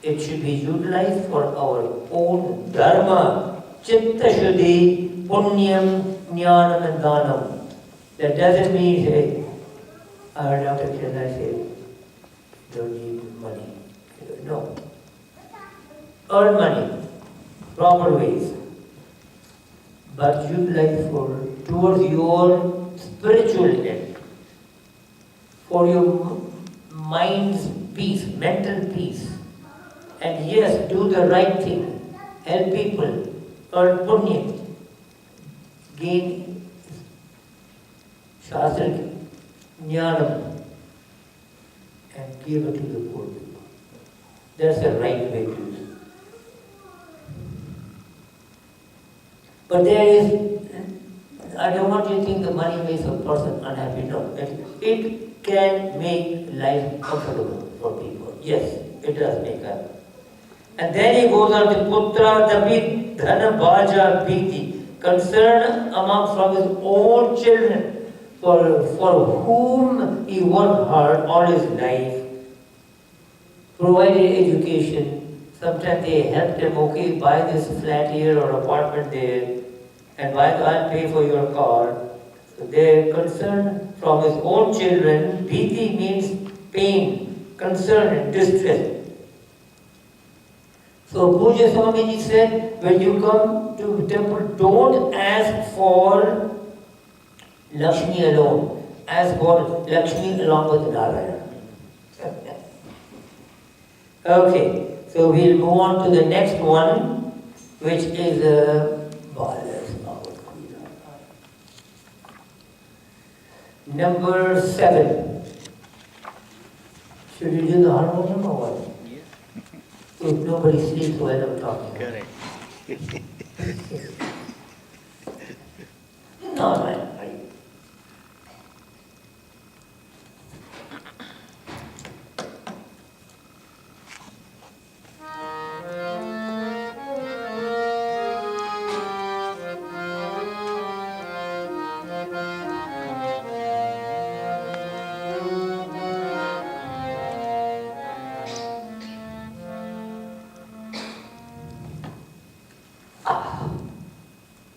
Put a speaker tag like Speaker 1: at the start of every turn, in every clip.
Speaker 1: It should be utilized for our own dharma. Chitta Shuddhi, Punyam, Jnanam and Dhanam. That doesn't mean, hey, I heard Dr. Kirana say, don't need money. No. Earn money, proper ways. But utilize towards your spiritual end, for your mind's peace, mental peace. And yes, do the right thing, help people, earn punya, gain shastra jnanam, and give it to the poor people. That's the right way to do it. But there is, I don't want you to think the money makes a person unhappy. No, it can make life comfortable for people. Yes, it does make that. And then he goes on to Putra David Dhana Bhaja Bhiti, concern among from his own children, for whom he worked hard all his life, provided education. Sometimes they helped him, okay, buy this flat here or apartment there, and I'll pay for your car. So they're concerned from his own children. Bhiti means pain, concern and distress. So Puja Swamiji said, when you come to the temple, don't ask for Lakshmi alone. Ask for Lakshmi along with Narayana. Okay, so we'll move on to the next one, which is number 7. Should you do the harmonium or what? So if nobody sleeps while I'm talking.
Speaker 2: Correct.
Speaker 1: No, man.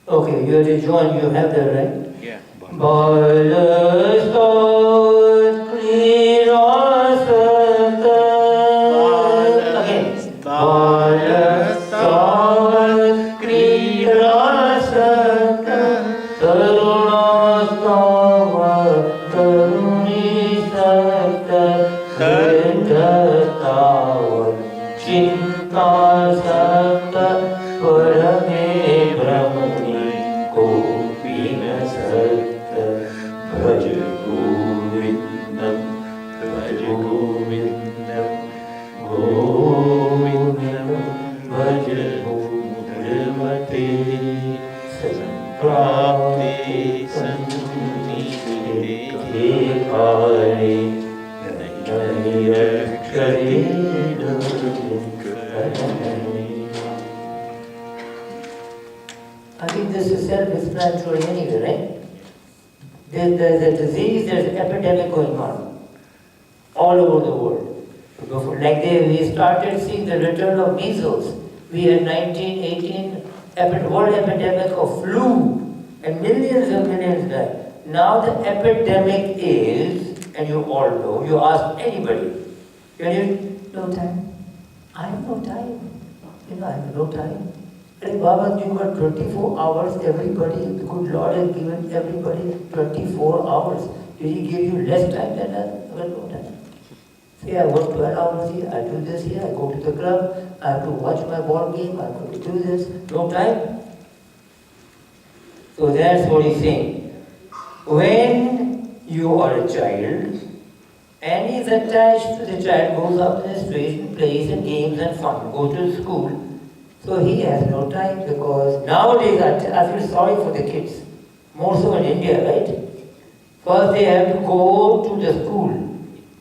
Speaker 1: Okay, you have to join, you have that, right?
Speaker 2: Yeah.
Speaker 3: Bhajagovindam, Bhajagovindam, Govindam, Bhajagovindamate, Samprapte Sannidhe Kare, Nayakshare Dukkhare.
Speaker 1: I think this is self-explanatory anyway, right? There's a disease, there's an epidemic going on all over the world. Like we started seeing the return of measles. We had 1918 world epidemic of flu, and millions died. Now the epidemic is, and you all know, you ask anybody, no time. I have no time. I have no time. And Baba, you got 24 hours, everybody, the good Lord has given everybody 24 hours. Did he give you less time than that? I have no time. Say, I work 12 hours here, I do this here, I go to the club, I have to watch my ball game, I have to do this. No time. So that's what he's saying. When you are a child, and he's attached to the child, goes out in the streets and plays and games and fun, go to school. So he has no time, because nowadays I feel sorry for the kids, more so in India, right? First they have to go to the school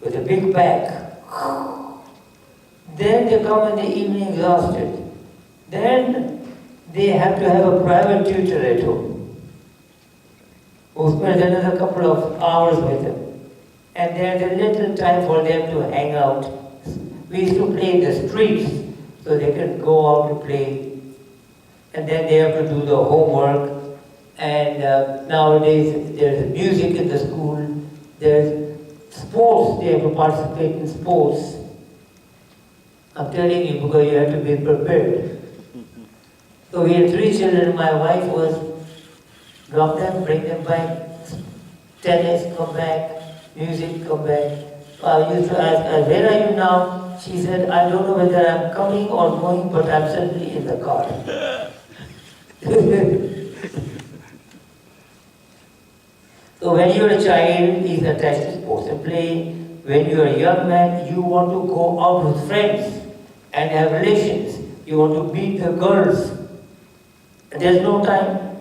Speaker 1: with a big bag. Then they come in the evening exhausted. Then they have to have a private tutor at home, who spends another couple of hours with them. And there's a little time for them to hang out. We used to play in the streets so they could go out to play. And then they have to do the homework. And nowadays there's music in the school. There's sports. They have to participate in sports. I'm telling you because you have to be prepared. So we had 3 children. My wife was drop them, bring them back, tennis, come back, music, come back. I used to ask her, where are you now? She said, I don't know whether I'm coming or going, but I'm certainly in the car. So when you're a child, he's attached to sports and play. When you're a young man, you want to go out with friends and have relations. You want to meet the girls. There's no time.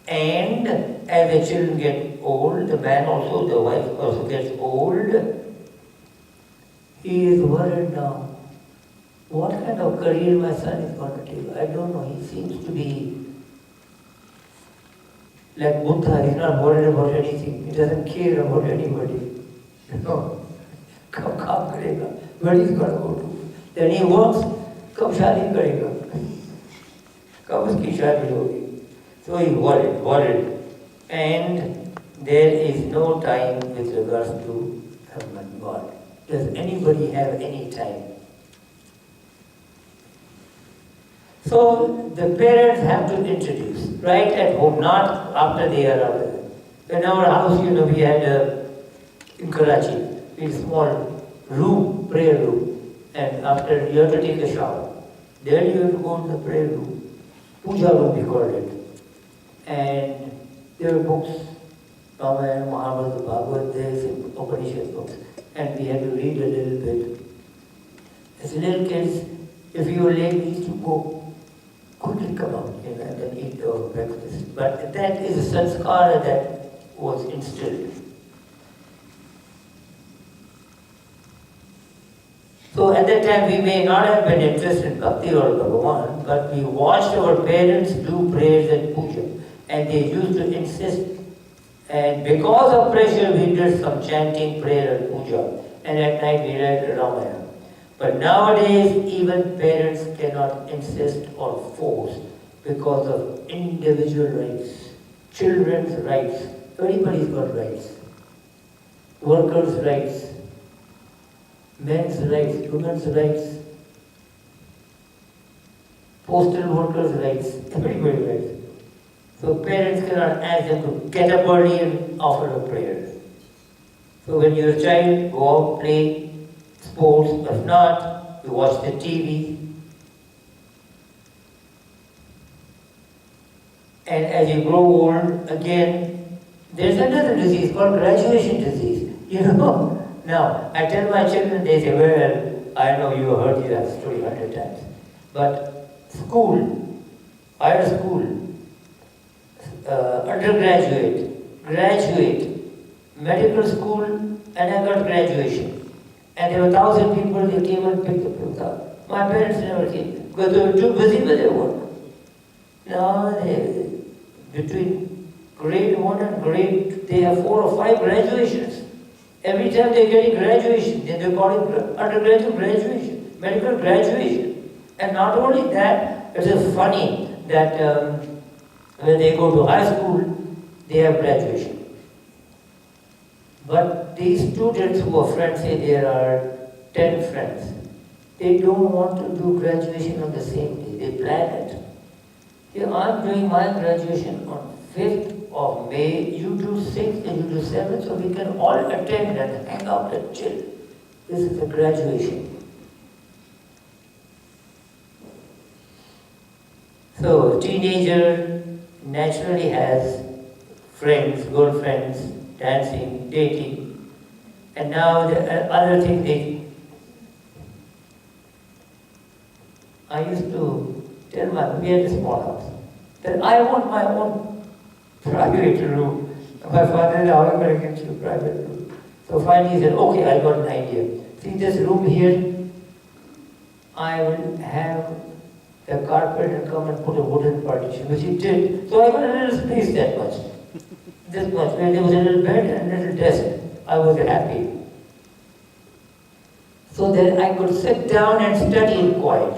Speaker 1: And as the children get old, the man also, the wife also gets old, he is worried now. What kind of career my son is going to take? I don't know. He seems to be like Buddha. He's not worried about anything. He doesn't care about anybody. You know, kam karega. Where he's going to go to? Then he works, kam shadi karega. Kam uski shadi hogi. So he's worried. And there is no time with regards to God. Does anybody have any time? So the parents have to introduce, right at home, not after they are out there. In our house, we had in Karachi, a small room, prayer room, and after you have to take a shower. Then you have to go to the prayer room, puja room we called it. And there were books, Ramayana, Mahabharata, Bhagavad, there some Upanishad books. And we had to read a little bit. As little kids, if you were late, we used to go, quickly come out, and then eat our breakfast. But that is a sanskara that was instilled. So at that time, we may not have been interested in Bhakti or Bhagavan, but we watched our parents do prayers and puja. And they used to insist. And because of pressure, we did some chanting, prayer and puja. And at night we read Ramayana. But nowadays, even parents cannot insist or force because of individual rights, children's rights. Everybody's got rights. Workers' rights, men's rights, women's rights, postal workers' rights, everybody's rights. So parents cannot ask them to get up early and offer a prayer. So when you're a child, go out, play sports. If not, you watch the TV. And as you grow old, again, there's another disease called graduation disease. Now, I tell my children, they say, well, I know you have heard that story 100 times. But school, higher school, undergraduate, graduate, medical school, and I got graduation. And there were 1,000 people, they came and picked the people up. My parents never came because they were too busy with their work. Now, between grade 1 and grade, they have 4 or 5 graduations. Every time they're getting graduation, then they call it undergraduate graduation, medical graduation. And not only that, it is funny that when they go to high school, they have graduation. But these students who are friends, say there are 10 friends, they don't want to do graduation on the same day, they plan it. Here, I'm doing my graduation on 5th of May, you do 6th and you do 7th, so we can all attend and hang out and chill. This is the graduation. So, a teenager naturally has friends, girlfriends, dancing, dating, and now the other thing I used to tell we had a small house, that I want my own private room. My father said, how are you going to get you a private room? So finally he said, okay, I got an idea. See this room here, I will have the carpenter come and put a wooden partition, which he did. So I got a little space that much. This much, where there was a little bed and a little desk. I was happy. So that I could sit down and study in quiet.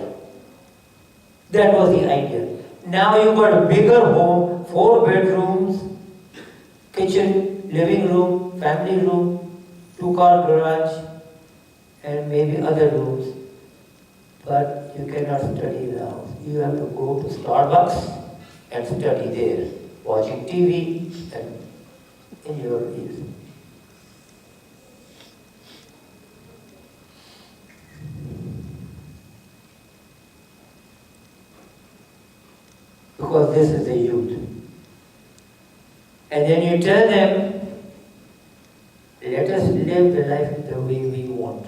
Speaker 1: That was the idea. Now you got a bigger home, 4 bedrooms, kitchen, living room, family room, 2-car garage, and maybe other rooms. But you cannot study in the house. You have to go to Starbucks and study there, watching TV and in your ears. Because this is the youth. And then you tell them, let us live the life the way we want.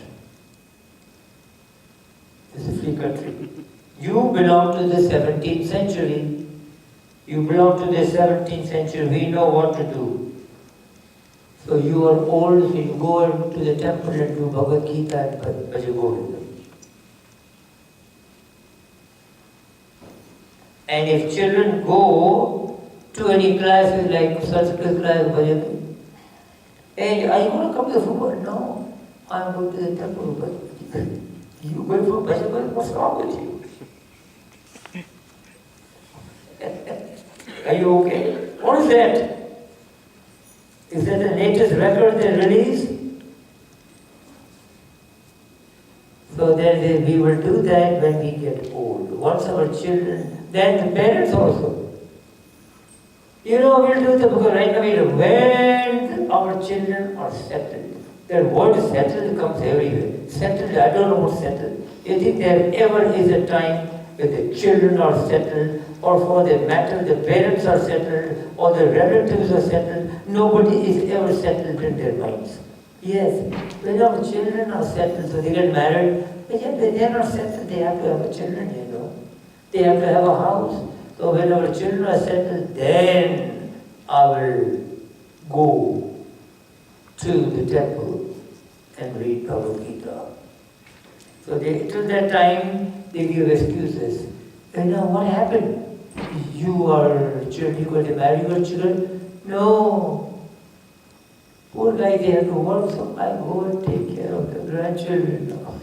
Speaker 1: This is a free country. You belong to the 17th century. You belong to the 17th century. We know what to do. So you are old, so you go to the temple and do Bhagavad Gita and Bhajagovindam. And if children go to any classes like Sanskrit class, Bhajagovindam, hey, are you going to come to the football? No, I'm going to the temple. But you going for Bhajagovindam? What's wrong with you? Are you okay? What is that? Is that the latest record they released? So then we will do that when we get old. Once our children, then the parents also. You know, we'll do that because right now, when our children are settled, the word settled comes everywhere. Settled, I don't know what settled. You think there ever is a time when the children are settled, or for that matter, the parents are settled, or the relatives are settled? Nobody is ever settled in their minds. Yes, when our children are settled, so they get married, but yet when they are not settled, they have to have a children, you know. They have to have a house. So when our children are settled, then I will go to the temple and read Bhagavad Gita. So till that time, they give excuses. And now what happened? You are children, you going to marry your children? No. Poor guy, they have to work, so I go and take care of the grandchildren now.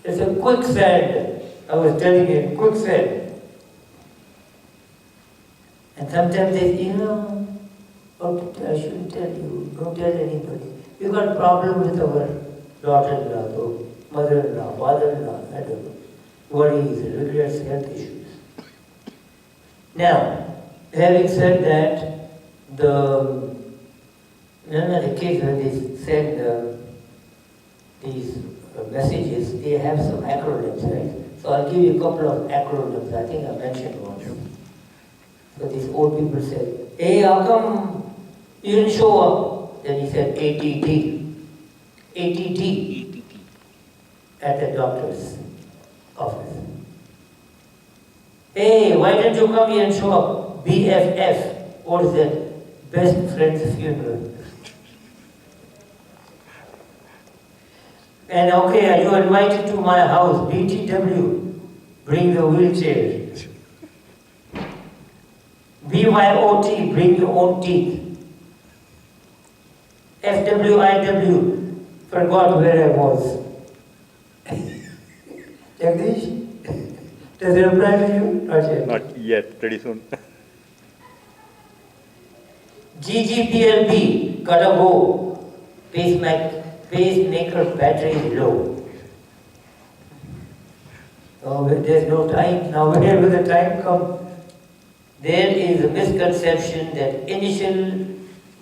Speaker 1: It's a quicksand. I was telling you, quicksand. And sometimes they, I shouldn't tell you, don't tell anybody. We got a problem with our daughter-in-law, so mother-in-law, father-in-law, I don't know. Worries, regrets, health issues. Now, having said that, the kids, when they send these messages, they have some acronyms, right? So I'll give you a couple of acronyms. I think I mentioned one. So these old people said, hey, how come you didn't show up? Then he said, ATT. ATT at the doctor's office. Hey, why didn't you come here and show up? BFF. What is that? Best friend's funeral. And okay, are you invited to my house? BTW. Bring the wheelchair. BYOT. Bring your own teeth. FWIW. Forgot where I was. Jagdish? Does it apply to you? Not yet.
Speaker 2: Not yet, pretty soon.
Speaker 1: GGPLB, gotta go. Pacemaker battery is low. Oh, there's no time. Now whenever the time comes, there is a misconception that initial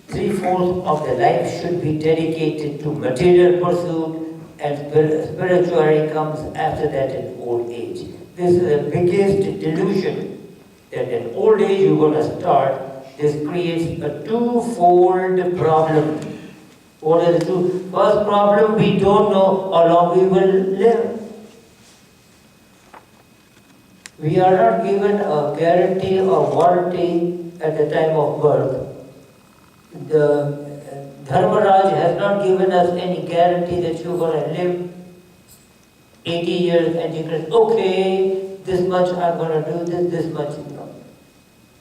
Speaker 1: 3/4 of the life should be dedicated to material pursuit and spirituality comes after that in old age. This is the biggest delusion that in old age you're going to start. This creates a 2-fold problem. What are the two? First problem, we don't know how long we will live. We are not given a guarantee or warranty at the time of birth. The Dharmaraj has not given us any guarantee that you're going to live 80 years and you can, okay, this much I'm going to do, this much, no.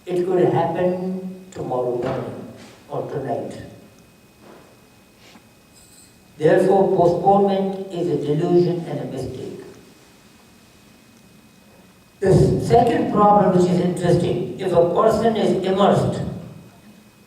Speaker 1: It could happen tomorrow morning or tonight. Therefore, postponement is a delusion and a mistake. The second problem, which is interesting, if a person is immersed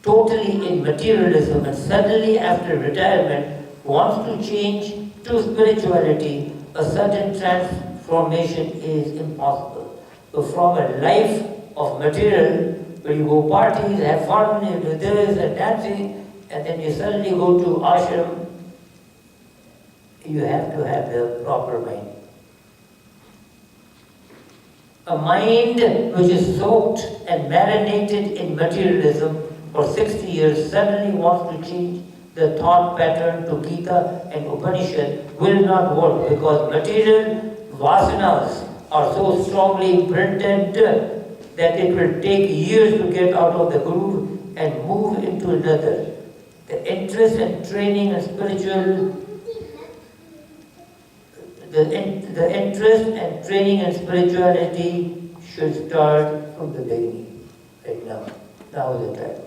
Speaker 1: totally in materialism and suddenly after retirement wants to change to spirituality, a certain transformation is impossible. So from a life of material, where you go parties, have fun, you do this and dancing, and then you suddenly go to ashram, you have to have the proper mind. A mind which is soaked and marinated in materialism for 60 years suddenly wants to change the thought pattern to Gita and Upanishad will not work, because material vasanas are so strongly imprinted that it will take years to get out of the groove and move into another. The interest and training and spiritual the interest and training and spirituality should start from the beginning, right now. Now is the time.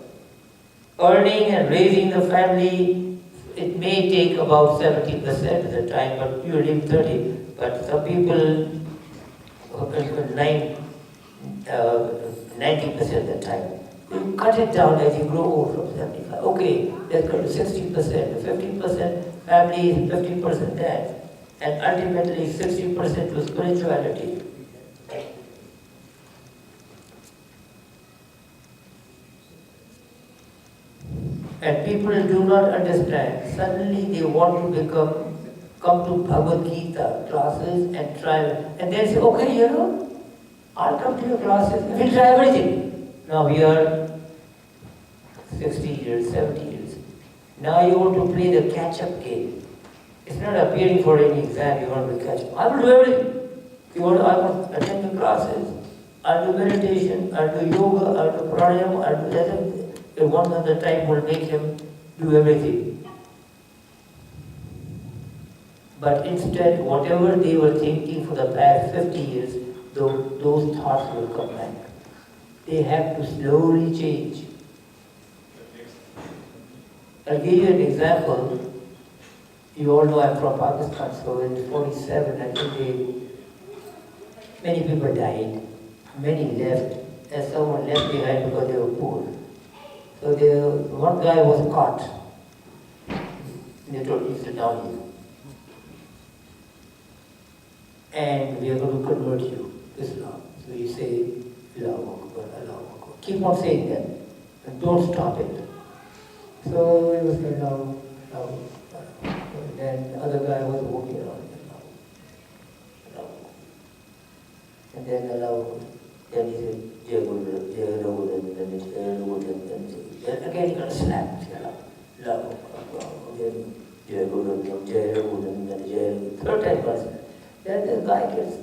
Speaker 1: Earning and raising the family, it may take about 70% of the time, but you live 30. But some people, 90% of the time. You cut it down as you grow old from 75. Okay, let's go to 60%, 50% family, 50% that. And ultimately 60% to spirituality. And people do not understand. Suddenly they want to come to Bhagavad Gita classes and try. And they say, okay, I'll come to your classes. We'll try everything. Now we are 60 years, 70 years. Now you want to play the catch-up game. It's not appearing for any exam, you want to catch up. I will do everything. I want to attend the classes. I'll do meditation, I'll do yoga, I'll do pranayama, I'll do that. And one other time will make him do everything. But instead, whatever they were thinking for the past 50 years, those thoughts will come back. They have to slowly change. I'll give you an example. You all know I'm from Pakistan, so in 47, I think many people died, many left, and someone left behind because they were poor. So one guy was caught. They told him, sit down here. And we are going to convert you to Islam. So you say, Allahu Akbar, Allahu Akbar. Keep on saying that, and don't stop it. So he was saying, Allahu Akbar. And then the other guy was walking around. And then then he said, Jai Guru, Jai Guru, then again he got slapped. Jai Guru, Jai Guru, then Jai. Third time person. Then the guy gets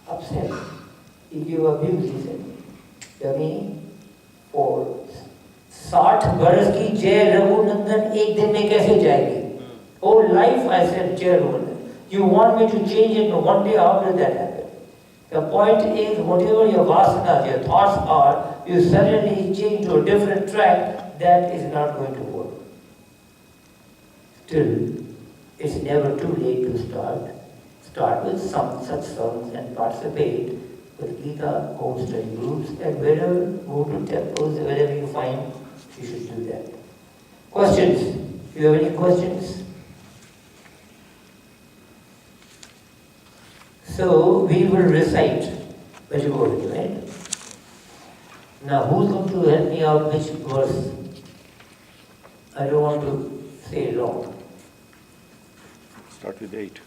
Speaker 1: upset. He gave abuse, he said. Yami, for 60 बरस की जय रघुनंदन एक दिन में कैसे जाएगी? Whole life I said Jai Raghunath. You want me to change it, but one day how will that happen? The point is, whatever your vasanas, your thoughts are, you suddenly change to a different track, that is not going to work. Still, it's never too late to start. Start with some satsangs and participate with Gita, home study groups, and wherever, go to temples, wherever you find, you should do that. Questions? Do you have any questions? So we will recite Bhajagovindam, right? Now who's going to help me out which verse? I don't want to say long.
Speaker 2: Start with 8.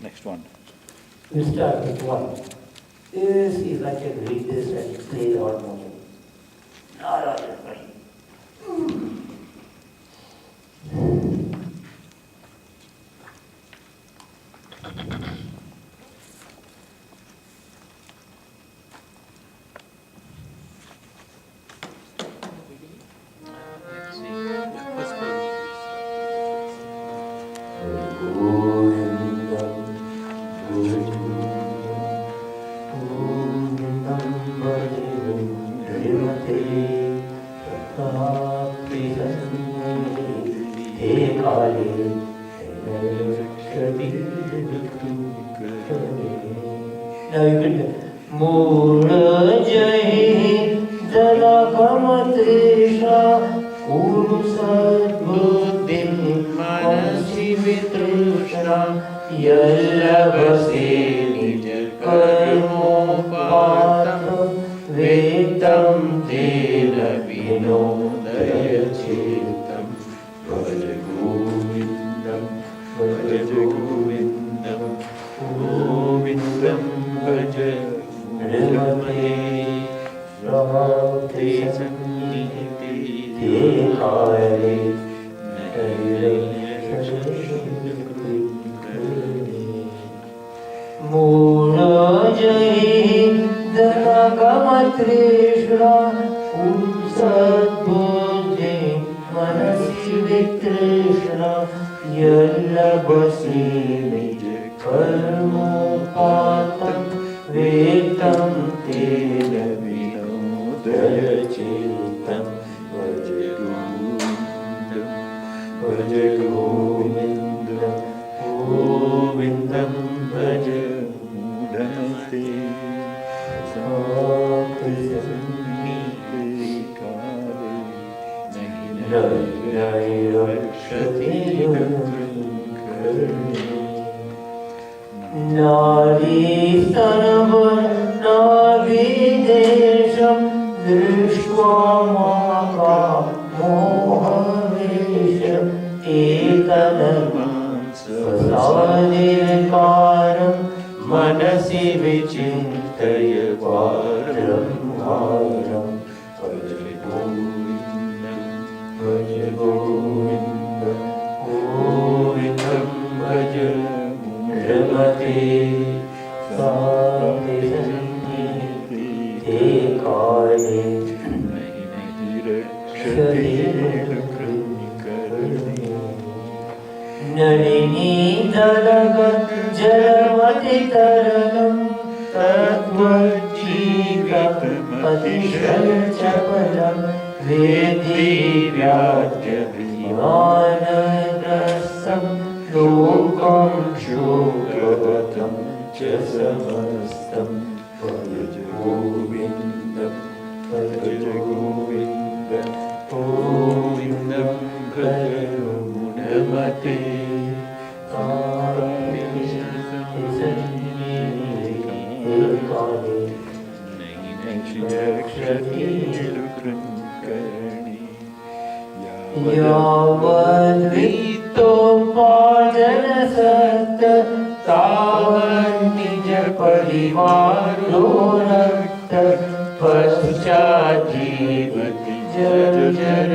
Speaker 2: Next one.
Speaker 1: We'll start with 1. Let's see if I can read this and play the harmonium. Narayana Hari. Hey Now you can Mula Jai Jalakam Trisha Kuru Sadbuddhim Manasi Vitrushna Yallavase Nija Karmopatam Vedam Tena Vinodaya Chetam Bhajagovindam Bhajagovindam Govindam Bhaja Ramate Ramate Sanniti Dekare Mula Jai Dhanagamatrisha Sadbuddhi Manasi Vitrishna Yallabasi Nija Karmopatam Vedam Tena Vinodaya Chetam Bhajagovindam Bhajagovindam Govindam Bhaja Mudamate Nadi Sanavar Navidesham Drishva Maka Mohavesham Ekanam Sasadikaram Manasi Vichintaya Varam Varam Bhajagovindam Bhajagovindam Govindam Bhaja Ramate Sate Sanniti Dekare Nalini Dalagat Jalavati Taralam Tattvajivatam Atishal Chapalam Vedi Vyajya Vimanadasam Lokam Shukavatam Chasamastam Bhajagovindam Bhajagovindam Govindam Bhajamunamate Yavadvito Padana Satta Tavan Nija Parivaro Rakta Paschajivati Jar Jar